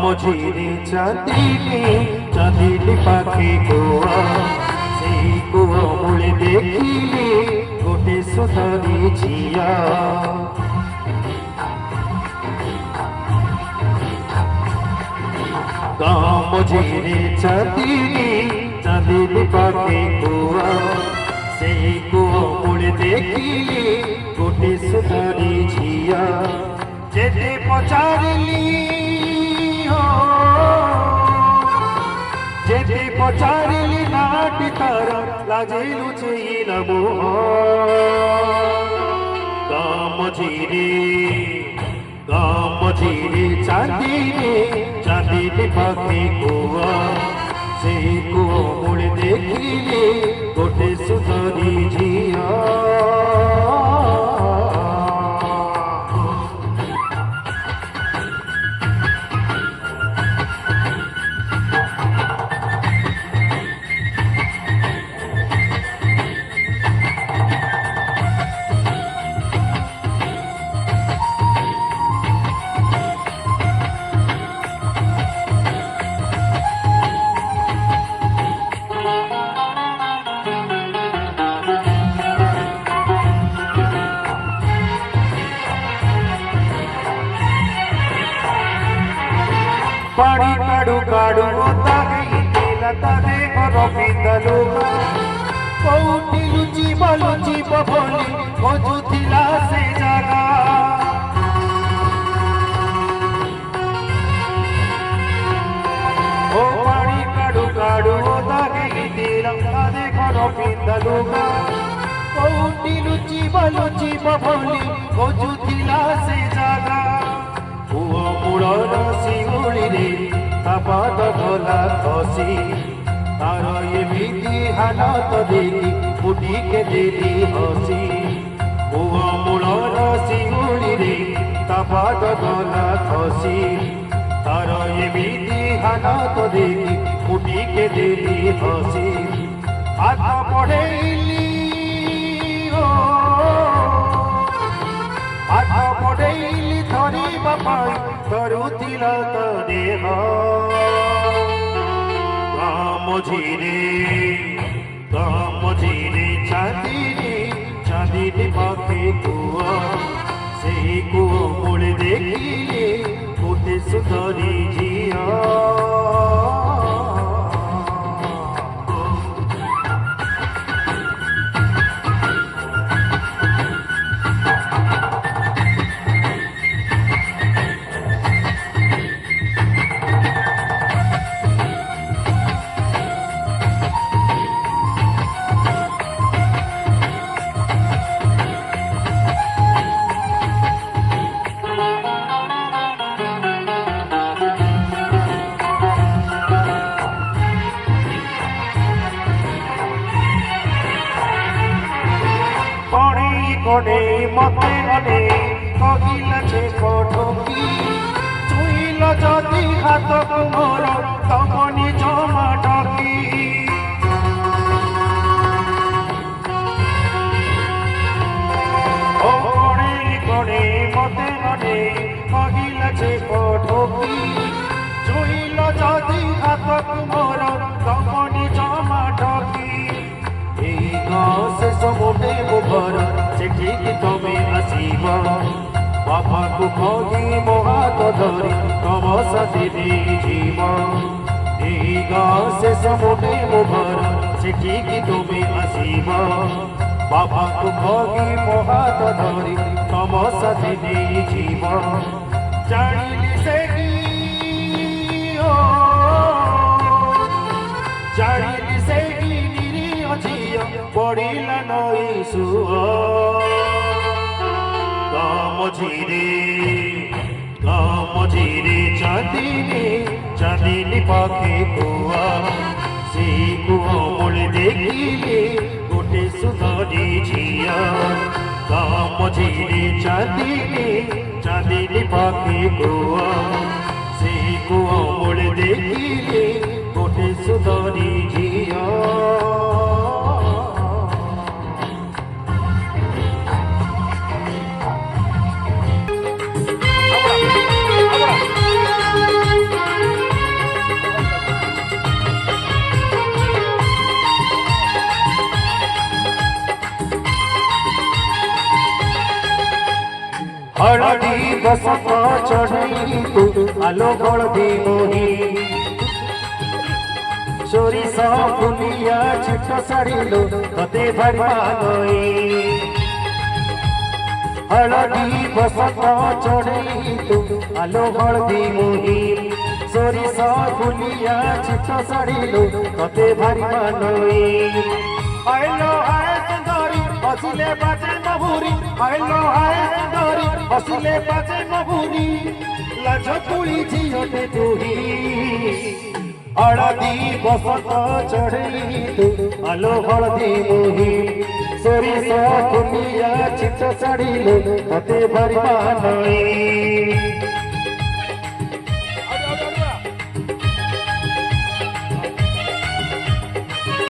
মঝিরে চাঁদিনী পাখি গোয়া সেই গোয়া মূলে দেখিলে গোটে সুতারি ঝিয়া গাঁ মঝিরে চাঁদিনী পাখি গোয়া সেই গোয়া মূলে দেখিলে গোটে সুতারি ঝিয়া যেতে পচারিলি যেতে পচারিলি নাটি তার লাজে লুচেইল মোহ গাঁ মঝিরে চাঁদিনী পাখি গোয়া সেই গোয়া মোড়ে দেখিলে গোটে সুতারি ঝিয়া पानी काड़ू काड़ू तादे घर पिंदलू कौटी लुचि बलुचि बबली खोजुथिला से जागा ओ पानी काड़ू काड़ू तादे घर पिंदलू कौटी लुचि बलुचि बबली खोजुथिला से जागा शिउड़ी तापाद भला खसी तार एमिति हालत देखी फुटी के देली हसी पुओ मूलर शिउड़ी तापाद भला खसी तार एमिति हालत देखी फुटी के देली हसी हाथ पढ़ेली हाथ पढ़ेली धरिबा पाई धरुथिला तो देह गाँ मझिरे चांदिनी पाखी कुआ সেই কুয়া মোড়ে দেখিলে গোটে সুন্দরী ঝিয়া कोने मते गले कहिला छे पठकी चुइल जदि हाथ मोर तमनी जमा ढकी ओ कोने कोने मते गले कहिला छे पठकी चुइल जदि हाथ मोर तमनी जमा ढकी से समोटे मुखर से ठीक तुम्हें आसीबा बाबा ଖୋଜି ମୋ ହାତ ଧରି ତମ ସାଥି ଯିବ এই গাঁ শেষ মোটে মো ঘর সেঠিকি তুমি আসিব বাবাকে খোজি ମୋ ହାତ ଧରି ତମ ସାଥି ଯିବ ଜାଣିଲି ସେଠି ଜାଣିଲି ସେଠି ନିରୀହ ଝିଅ ପଡ଼ିଲା ନଈ ସୁଅ মঝিরে চাঁদিনী পাখি কুয়া সেই কুয়া মোড়ে দেখিলে গোটে সুন্দরী ঝিয়া মঝিরে চাঁদিনী পাখি কুয়া সেই কুয়া মোড়ে দেখিলে গোটে সুন্দরী ঝিয়া हळदी बसत चढ़ई तू आलो हळदी मोही सोरिष फुलिया छिट साड़िलो तते भरमानई हळदी बसत चढ़ई तू आलो हळदी मोही सोरिष फुलिया छिट साड़िलो तते भरमानई आइलो आए सुंदरी हसिले बाजे महुरी आइलो आए सुंदरी हसिले बाजे महुरी लाज तुली झियोटे तुही हळदी बसत चढ़ई तू आलो हळदी मोही सोरिष फुलिया छिट साड़िलो तते भरमानई